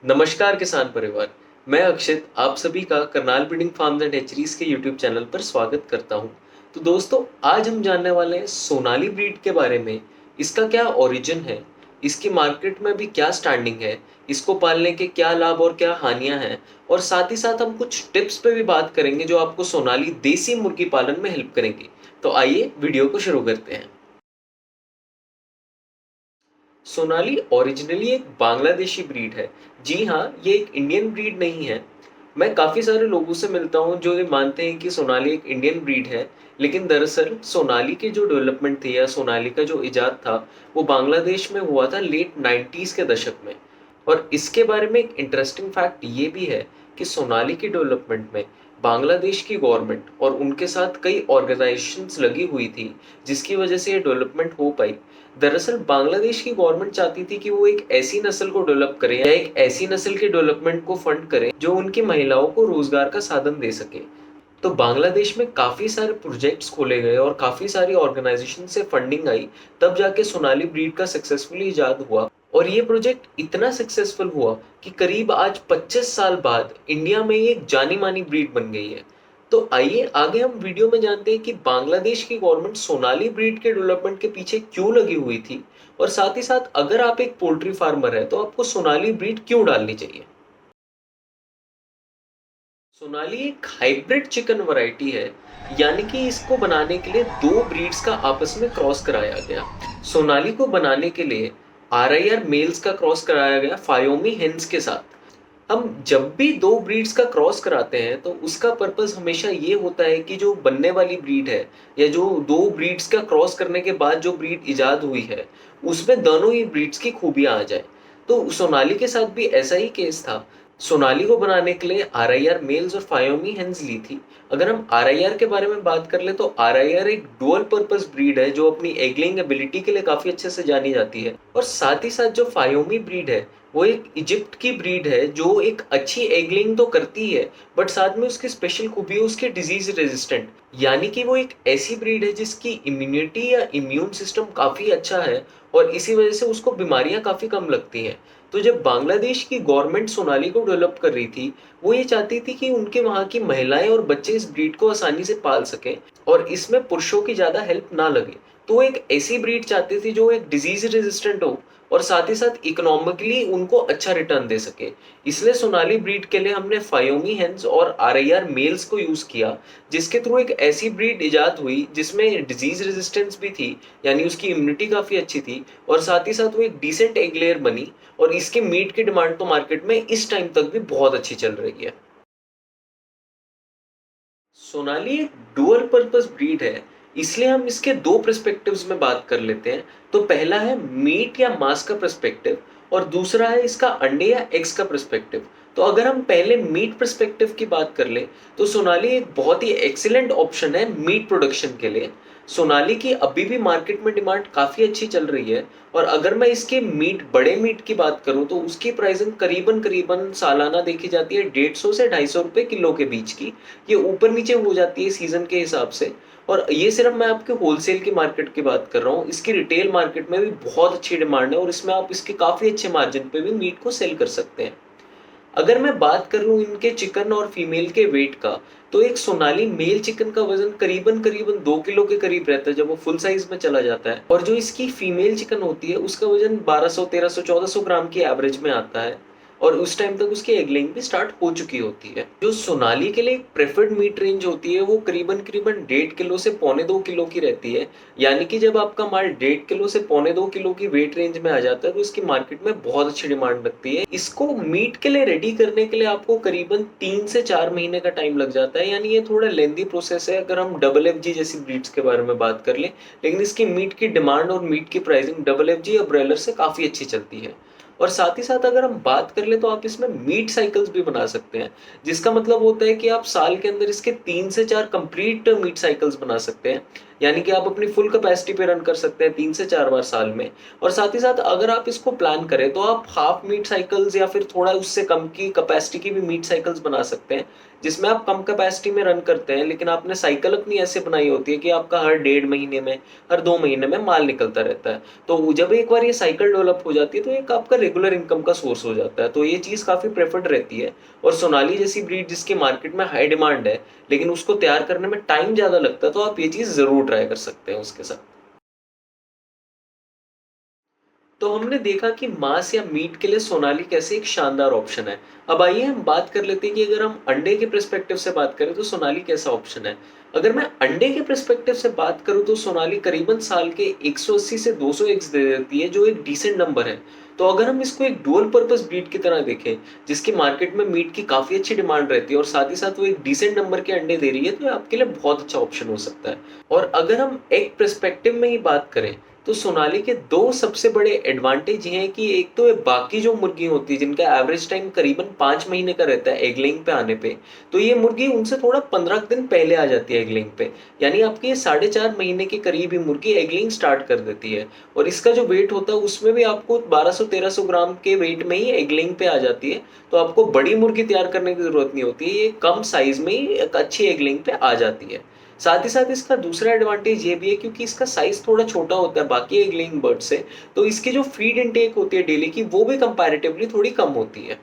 नमस्कार किसान परिवार। मैं अक्षित आप सभी का Karnal breeding farms and hatcheries के यूट्यूब चैनल पर स्वागत करता हूं। तो दोस्तों, आज हम जानने वाले हैं सोनाली ब्रीड के बारे में। इसका क्या ओरिजिन है, इसकी मार्केट में भी क्या स्टैंडिंग है, इसको पालने के क्या लाभ और क्या हानियां हैं, और साथ ही साथ हम कुछ टिप्स पे भी बात करेंगे जो आपको सोनाली देसी मुर्गी पालन में हेल्प करेंगे। तो आइए वीडियो को शुरू करते हैं। सोनाली ओरिजिनली एक बांग्लादेशी ब्रीड है। जी हाँ, ये एक इंडियन ब्रीड नहीं है। मैं काफ़ी सारे लोगों से मिलता हूँ जो ये मानते हैं कि सोनाली एक इंडियन ब्रीड है, लेकिन दरअसल सोनाली की जो डेवलपमेंट थी या सोनाली का जो इजाद था, वो बांग्लादेश में हुआ था लेट 90s के दशक में। और इसके बारे में एक इंटरेस्टिंग फैक्ट ये भी है कि सोनाली की डेवलपमेंट में बांग्लादेश की गवर्नमेंट और उनके साथ कई ऑर्गेनाइजेशंस लगी हुई थी, जिसकी वजह से ये डेवलपमेंट हो पाई। दरअसल बांग्लादेश की गवर्नमेंट चाहती थी कि वो एक ऐसी नस्ल को डेवलप करे या एक ऐसी नस्ल के डेवलपमेंट को फंड करे जो उनकी महिलाओं को रोजगार का साधन दे सके। तो बांग्लादेश में काफी सारे प्रोजेक्ट्स खोले गए और काफी सारी ऑर्गेनाइजेशन से फंडिंग आई, तब जाके सोनाली ब्रीड का सक्सेसफुली इजाद हुआ। और ये प्रोजेक्ट इतना सक्सेसफुल हुआ कि करीब आज 25 साल बाद इंडिया में ये एक जानी मानी ब्रीड बन गई है। तो आइए आगे हम वीडियो में जानते हैं कि बांग्लादेश की गवर्नमेंट सोनाली ब्रीड के डेवलपमेंट के पीछे क्यों लगी हुई थी, और साथ ही साथ अगर आप एक पोल्ट्री फार्मर है तो आपको सोनाली ब्रीड क्यों डालनी चाहिए। सोनाली एक हाइब्रिड चिकन वैरायटी है, यानी कि इसको बनाने के लिए दो ब्रीड्स का आपस में क्रॉस कराया गया। सोनाली को बनाने के लिए आरआईआर मेल्स का क्रॉस कराया गया फायोमी हेन्स के साथ। हम जब भी दो ब्रीड्स का क्रॉस कराते हैं तो उसका पर्पस हमेशा ये होता है कि जो बनने वाली ब्रीड है या जो दो ब्रीड्स का क्रॉस करने के बाद जो ब्रीड इजाद हुई है, उसमें दोनों ही ब्रीड्स की खूबियां आ जाए। तो सोनाली के साथ भी ऐसा ही केस था। सोनाली को बनाने के लिए आरआईआर मेल्स और फायोमी हेन्स ली थी। अगर हम आरआईआर के बारे में बात कर ले तो आरआईआर एक डुअल पर्पस ब्रीड है जो अपनी एगलिंग एबिलिटी के लिए काफी अच्छे से जानी जाती है। और साथ ही साथ जो फायोमी ब्रीड है वो एक इजिप्ट की ब्रीड है जो एक अच्छी एगलिंग तो करती है, बट साथ में उसकी स्पेशल खूबी है उसके डिजीज रेजिस्टेंट। यानी कि वो एक ऐसी ब्रीड है जिसकी इम्यूनिटी या इम्यून सिस्टम काफी अच्छा है, और इसी वजह से उसको बीमारियां काफी कम लगती हैं। तो जब बांग्लादेश की गवर्नमेंट सोनाली को डेवलप कर रही थी, वो ये चाहती थी कि उनके वहां की महिलाएं और बच्चे इस ब्रीड को आसानी से पाल सकें और इसमें पुरुषों की ज्यादा हेल्प ना लगे। तो वो एक ऐसी ब्रीड चाहती थी जो एक डिजीज रेजिस्टेंट हो और साथ ही साथ इकोनॉमिकली उनको अच्छा रिटर्न दे सके। इसलिए सोनाली ब्रीड के लिए हमने फायोमी हेन्स और आरआईआर मेल्स को यूज किया, जिसके थ्रू एक ऐसी ब्रीड इजाद हुई जिसमें डिजीज रेजिस्टेंस भी थी, यानी उसकी इम्यूनिटी काफी अच्छी थी, और साथ ही साथ वो एक डिसेंट एग लेयर बनी। और इसके मीट की डिमांड तो मार्केट में इस टाइम तक भी बहुत अच्छी चल रही है। सोनाली एक डुअल पर्पस ब्रीड है, इसलिए हम इसके दो पर्सपेक्टिव्स में बात कर लेते हैं। तो पहला है मीट या मांस का पर्सपेक्टिव, और दूसरा है इसका अंडे या एग्स का पर्सपेक्टिव। तो अगर हम पहले मीट पर्सपेक्टिव की बात कर ले तो सोनाली एक बहुत ही एक्सीलेंट ऑप्शन है मीट प्रोडक्शन के लिए। सोनाली की अभी भी मार्केट में डिमांड काफी अच्छी चल रही है, और अगर मैं इसके मीट बड़े मीट की बात करूं तो उसकी प्राइसिंग करीबन करीबन सालाना देखी जाती है 150 से 250 रुपए किलो के बीच की। ये ऊपर नीचे हो जाती है सीजन के हिसाब से। और ये सिर्फ मैं आपके होलसेल की मार्केट की बात कर रहा हूँ, इसकी रिटेल मार्केट में भी बहुत अच्छी डिमांड है और इसमें आप इसके काफी अच्छे मार्जिन पे भी मीट को सेल कर सकते हैं। अगर मैं बात कर लूँ इनके चिकन और फीमेल के वेट का, तो एक सोनाली मेल चिकन का वजन करीबन करीबन 2 किलो के करीब रहता है जब वो फुल साइज में चला जाता है, और जो इसकी फीमेल चिकन होती है उसका वजन 1200 1300 1400 ग्राम की एवरेज में आता है, और उस टाइम तक उसकी एग लेइंग भी स्टार्ट हो चुकी होती है। जो सोनाली के लिए एक प्रेफर्ड मीट रेंज होती है वो करीबन करीबन 1.5 किलो से 1.25 किलो की रहती है। यानी कि जब आपका माल 1.5 किलो से 1.25 किलो की वेट रेंज में आ जाता है तो इसकी मार्केट में बहुत अच्छी डिमांड लगती है। इसको मीट के लिए रेडी करने के लिए आपको करीबन 3 से 4 महीने का टाइम लग जाता है, यानी ये थोड़ा लेंदी प्रोसेस है अगर हम डबल एफ जी जैसी ब्रीड्स के बारे में बात कर लें। लेकिन इसकी मीट की डिमांड और मीट की प्राइसिंग डबल एफ जी या ब्रॉयलर से काफी अच्छी चलती है। और साथ ही साथ अगर हम बात कर ले तो आप इसमें मीट साइकिल्स भी बना सकते हैं, जिसका मतलब होता है कि आप साल के अंदर इसके 3 से 4 कंप्लीट मीट साइकिल्स बना सकते हैं, यानी कि आप अपनी फुल कैपेसिटी पे रन कर सकते हैं 3 से 4 बार साल में। और साथ ही साथ अगर आप इसको प्लान करें तो आप हाफ मीट साइकिल्स या फिर थोड़ा उससे कम की कैपेसिटी की भी मीट साइकिल्स बना सकते हैं, जिसमें आप कम कैपेसिटी में रन करते हैं, लेकिन आपने साइकिल अपनी ऐसे बनाई होती है कि आपका हर 1.5 महीने में, हर 2 महीने में माल निकलता रहता है। तो जब एक बार ये साइकिल डेवलप हो जाती है तो एक आपका रेगुलर इनकम का सोर्स हो जाता है। तो ये चीज़ काफ़ी प्रेफर्ड रहती है। और सोनाली जैसी ब्रीड जिसकी मार्केट में हाई डिमांड है, लेकिन उसको तैयार करने में टाइम ज़्यादा लगता है, तो आप ये चीज़ ज़रूर ट्राई कर सकते हैं उसके साथ। तो हमने देखा कि मांस या मीट के लिए सोनाली कैसे एक शानदार ऑप्शन है। अब आइए हम बात कर लेते हैं कि अगर हम अंडे के पर्सपेक्टिव से बात करें तो सोनाली कैसा ऑप्शन है। अगर मैं अंडे के पर्सपेक्टिव से बात करूं तो सोनाली करीबन साल के 180 से 200 एग्स दे देती है, जो एक डिसेंट नंबर है। तो अगर हम इसको एक डुअल पर्पस ब्रीड की तरह देखें, जिसकी मार्केट में मीट की काफी अच्छी डिमांड रहती है और साथ ही साथ वो एक डिसेंट नंबर के अंडे दे रही है, तो ये आपके लिए बहुत अच्छा ऑप्शन हो सकता है। और अगर हम एक पर्सपेक्टिव में ही बात करें तो सोनाली के दो सबसे बड़े एडवांटेज ये हैं कि एक तो ये बाकी जो मुर्गी होती है जिनका एवरेज टाइम करीबन 5 महीने का रहता है एग लेइंग पे आने पे, तो ये मुर्गी उनसे थोड़ा 15 दिन पहले आ जाती है एग लेइंग पे। यानी आपकी ये 4.5 महीने के करीब ही मुर्गी एग लेइंग स्टार्ट कर देती है। और इसका जो वेट होता है उसमें भी आपको 1200-1300 ग्राम के वेट में ही एग लेइंग पे आ जाती है। तो आपको बड़ी मुर्गी तैयार करने की जरूरत नहीं होती है, ये कम साइज में ही एक अच्छी एग लेइंग पे आ जाती है। साथ ही साथ इसका दूसरा एडवांटेज ये भी है क्योंकि इसका साइज थोड़ा छोटा होता है बाकी एग लेइंग बर्ड से, तो इसकी जो फीड इनटेक होती है डेली की, वो भी कंपैरेटिवली थोड़ी कम होती है।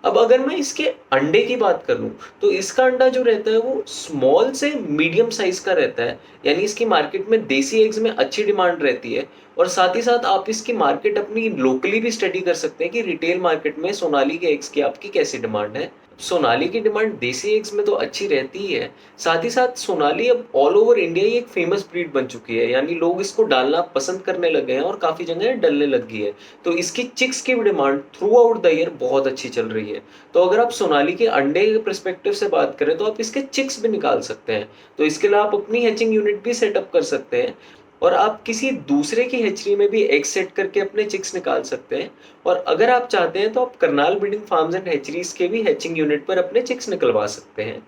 अब अगर मैं इसके अंडे की बात कर लूँ, तो इसका अंडा जो रहता है वो स्मॉल से मीडियम साइज का रहता है। यानी इसकी मार्केट में देसी एग्स में अच्छी डिमांड रहती है। और साथ ही साथ आप इसकी मार्केट अपनी लोकली भी स्टडी कर सकते हैं कि रिटेल मार्केट में सोनाली के एग्स की आपकी कैसी डिमांड है। सोनाली की डिमांड देसी एग्स में तो अच्छी रहती ही है। साथ ही साथ सोनाली अब ऑल ओवर इंडिया ही एक फेमस ब्रीड बन चुकी है, यानी लोग इसको डालना पसंद करने लगे हैं और काफ़ी जगह डलने लग गई है। तो इसकी चिक्स की भी demand through out the year बहुत अच्छी चल रही है। तो अगर आप सोनाली के अंडे के पर्सपेक्टिव से बात करें तो आप इसके चिक्स भी निकाल सकते हैं। तो इसके लिए आप अपनी हैचिंग यूनिट भी सेटअप कर सकते हैं और आप किसी दूसरे की हैचरी में भी एग सेट करके अपने चिक्स निकाल सकते हैं। और अगर आप चाहते हैं तो आप Karnal breeding farms and hatcheries के भी हैचिंग यूनिट पर अपने चिक्स निकलवा सकते हैं।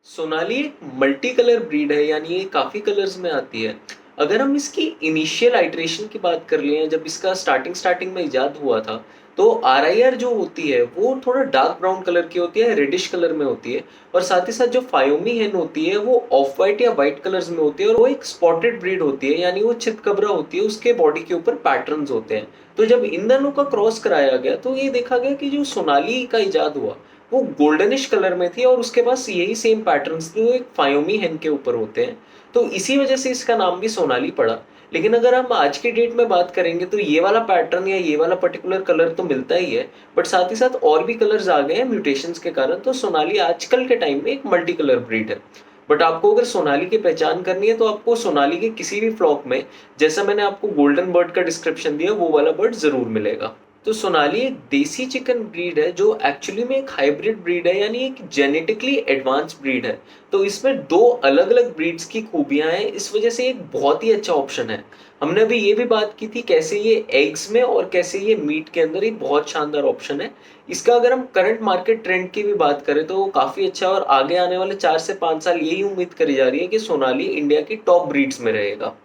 सोनाली एक मल्टी कलर ब्रीड है, यानी ये काफ़ी कलर्स में आती है। अगर हम इसकी इनिशियल आइट्रेशन की बात कर लें, जब इसका स्टार्टिंग में इजाद हुआ था, तो आरआईआर जो होती है वो थोड़ा डार्क ब्राउन कलर की होती है, रेडिश कलर में होती है। और साथ ही साथ जो फायोमी हेन होती है वो ऑफ वाइट या वाइट कलर्स में होती है और वो एक स्पॉटेड ब्रीड होती है, यानी वो चितकबरा होती है, उसके बॉडी के ऊपर पैटर्न्स होते हैं। तो जब इन दोनों का क्रॉस कराया गया तो ये देखा गया कि जो सोनाली का इजाद हुआ वो गोल्डनिश कलर में थी और उसके पास यही सेम पैटर्न्स थे जो एक फायोमी हेन के ऊपर होते हैं। तो इसी वजह से इसका नाम भी सोनाली पड़ा। लेकिन अगर हम आज के डेट में बात करेंगे तो ये वाला पैटर्न या ये वाला पर्टिकुलर कलर तो मिलता ही है, बट साथ ही साथ और भी कलर्स आ गए हैं म्यूटेशंस के कारण। तो सोनाली आजकल के टाइम में एक मल्टी कलर ब्रीड है। बट आपको अगर सोनाली की पहचान करनी है तो आपको सोनाली के किसी भी फ्लॉक में, जैसा मैंने आपको गोल्डन बर्ड का डिस्क्रिप्शन दिया, वो वाला बर्ड जरूर मिलेगा। तो सोनाली एक देसी चिकन ब्रीड है जो एक्चुअली में एक हाइब्रिड ब्रीड है, यानी एक जेनेटिकली एडवांस ब्रीड है। तो इसमें दो अलग अलग ब्रीड्स की खूबियां हैं, इस वजह से एक बहुत ही अच्छा ऑप्शन है। हमने अभी ये भी बात की थी कैसे ये एग्स में और कैसे ये मीट के अंदर एक बहुत शानदार ऑप्शन है। इसका अगर हम करंट मार्केट ट्रेंड की भी बात करें तो वो काफ़ी अच्छा है और आगे आने वाले 4 से 5 साल यही उम्मीद करी जा रही है कि सोनाली इंडिया की टॉप ब्रीड्स में रहेगा।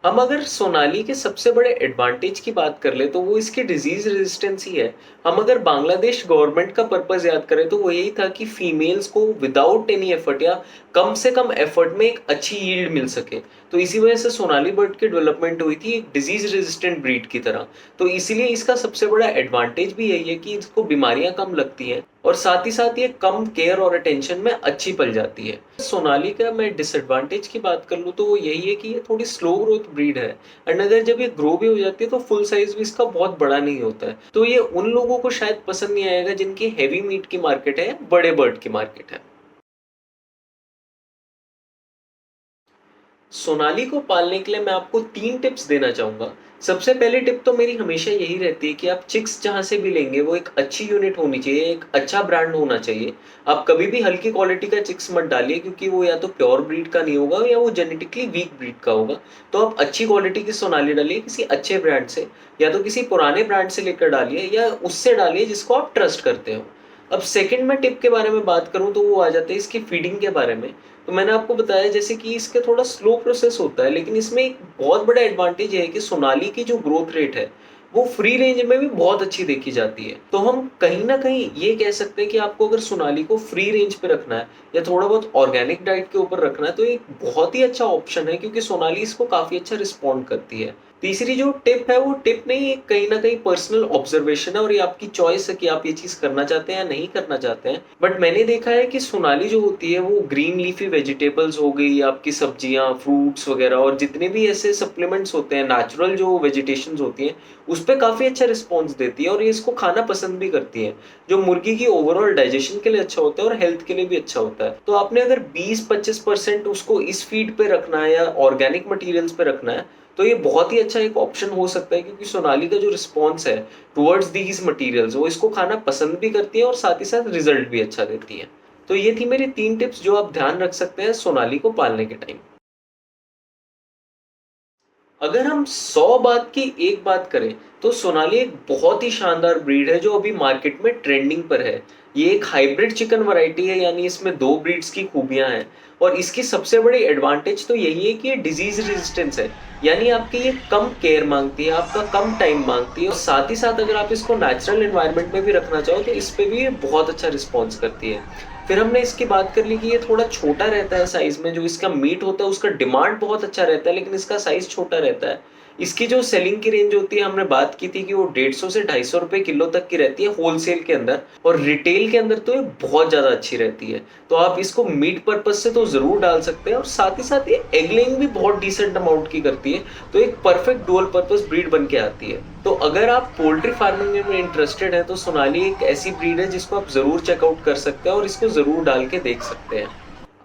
हम अगर सोनाली के सबसे बड़े एडवांटेज की बात कर ले तो वो इसकी डिजीज रेजिस्टेंस ही है। हम अगर बांग्लादेश गवर्नमेंट का पर्पस याद करें तो वो यही था कि फीमेल्स को विदाउट एनी एफर्ट या कम से कम एफर्ट में एक अच्छी यील्ड मिल सके। तो इसी वजह से सोनाली बर्ड की डेवलपमेंट हुई थी एक डिजीज रेजिस्टेंट ब्रीड की तरह। तो इसीलिए इसका सबसे बड़ा एडवांटेज भी यही है कि इसको बीमारियां कम लगती हैं और साथ ही साथ ये कम केयर और अटेंशन में अच्छी पल जाती है। सोनाली का मैं डिसएडवांटेज की बात कर लूँ तो वो यही है कि ये थोड़ी स्लो ग्रोथ ब्रीड है। एंड अगर जब ये ग्रो भी हो जाती है तो फुल साइज भी इसका बहुत बड़ा नहीं होता है। तो ये उन लोगों को शायद पसंद नहीं आएगा जिनकी हैवी मीट की मार्केट है, बड़े बर्ड की मार्केट है। सोनाली को पालने के लिए मैं आपको 3 टिप्स देना चाहूंगा। सबसे पहली टिप तो मेरी हमेशा यही रहती है कि आप चिक्स जहां से भी लेंगे वो एक अच्छी यूनिट होनी चाहिए, एक अच्छा ब्रांड होना चाहिए। आप कभी भी हल्की क्वालिटी का चिक्स मत डालिए क्योंकि वो या तो प्योर ब्रीड का नहीं होगा या वो जेनेटिकली वीक ब्रीड का होगा। तो आप अच्छी क्वालिटी की सोनाली डालिए किसी अच्छे ब्रांड से, या तो किसी पुराने ब्रांड से लेकर डालिए या उससे डालिए जिसको आप ट्रस्ट करते हो। अब सेकंड मैं टिप के बारे में बात करूँ तो वो आ जाता है इसकी फीडिंग के बारे में। तो मैंने आपको बताया जैसे कि इसका थोड़ा स्लो प्रोसेस होता है, लेकिन इसमें एक बहुत बड़ा एडवांटेज है कि सोनाली की जो ग्रोथ रेट है वो फ्री रेंज में भी बहुत अच्छी देखी जाती है। तो हम कहीं ना कहीं ये कह सकते हैं कि आपको अगर सोनाली को फ्री रेंज पे रखना है या थोड़ा बहुत ऑर्गेनिक डाइट के ऊपर रखना है तो एक बहुत ही अच्छा ऑप्शन है, क्योंकि सोनाली इसको काफी अच्छा रिस्पॉन्ड करती है। तीसरी जो टिप है वो टिप नहीं, ये कहीं ना कहीं पर्सनल ऑब्जर्वेशन है और ये आपकी चॉइस है कि आप ये चीज करना चाहते हैं या नहीं करना चाहते हैं। बट मैंने देखा है कि सोनाली जो होती है वो ग्रीन लीफी वेजिटेबल्स हो गई, आपकी सब्जियां, फ्रूट्स वगैरह और जितने भी ऐसे सप्लीमेंट्स होते हैं, नेचुरल जो वेजिटेशंस होती हैं, उस पर काफी अच्छा रिस्पॉन्स देती है और ये इसको खाना पसंद भी करती है, जो मुर्गी की ओवरऑल डाइजेशन के लिए अच्छा होता है और हेल्थ के लिए भी अच्छा होता है। तो आपने अगर 20-25% उसको इस फीड पे रखना है या ऑर्गेनिक मटेरियल्स पे रखना है तो ये बहुत ही अच्छा एक ऑप्शन हो सकता है, क्योंकि सोनाली का जो रिस्पॉन्स है टुवर्ड्स दीज मटेरियल्स वो इसको खाना पसंद भी करती है और साथ ही साथ रिजल्ट भी अच्छा देती है। तो ये थी मेरी 3 टिप्स जो आप ध्यान रख सकते हैं सोनाली को पालने के टाइम। अगर हम 100 बात की एक बात करें तो सोनाली एक बहुत ही शानदार ब्रीड है जो अभी मार्केट में ट्रेंडिंग पर है। ये एक हाइब्रिड चिकन वैरायटी है, यानी इसमें 2 ब्रीड्स की खूबियां हैं और इसकी सबसे बड़ी एडवांटेज तो यही है कि ये डिजीज रेजिस्टेंस है, यानी आपकी ये कम केयर मांगती है, आपका कम टाइम मांगती है और साथ ही साथ अगर आप इसको नेचुरल एनवायरनमेंट में भी रखना चाहो तो इस पे भी ये बहुत अच्छा रिस्पॉन्स करती है। फिर हमने इसकी बात कर ली कि ये थोड़ा छोटा रहता है साइज में, जो इसका मीट होता है उसका डिमांड बहुत अच्छा रहता है लेकिन इसका साइज छोटा रहता है। इसकी जो सेलिंग की रेंज होती है हमने बात की थी कि वो 150 से 250 रुपए किलो तक की रहती है होलसेल के अंदर, और रिटेल के अंदर तो ये बहुत ज्यादा अच्छी रहती है। तो आप इसको मीट पर्पज से तो जरूर डाल सकते हैं और साथ ही साथ ये एग लेइंग भी बहुत डिसेंट अमाउंट की करती है, तो एक परफेक्ट डुअल पर्पज ब्रीड बन के आती है। तो अगर आप पोल्ट्री फार्मिंग में इंटरेस्टेड हैं तो सोनाली एक ऐसी ब्रीड है जिसको आप जरूर चेकआउट कर सकते हैं और इसको जरूर डाल के देख सकते हैं।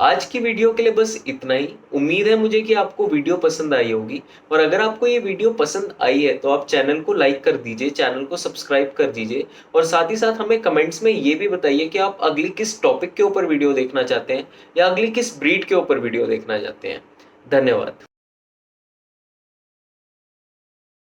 आज की वीडियो के लिए बस इतना ही। उम्मीद है मुझे कि आपको वीडियो पसंद आई होगी, और अगर आपको ये वीडियो पसंद आई है तो आप चैनल को लाइक कर दीजिए, चैनल को सब्सक्राइब कर दीजिए और साथ ही साथ हमें कमेंट्स में ये भी बताइए कि आप अगली किस टॉपिक के ऊपर वीडियो देखना चाहते हैं या अगली किस ब्रीड के ऊपर वीडियो देखना चाहते हैं। धन्यवाद।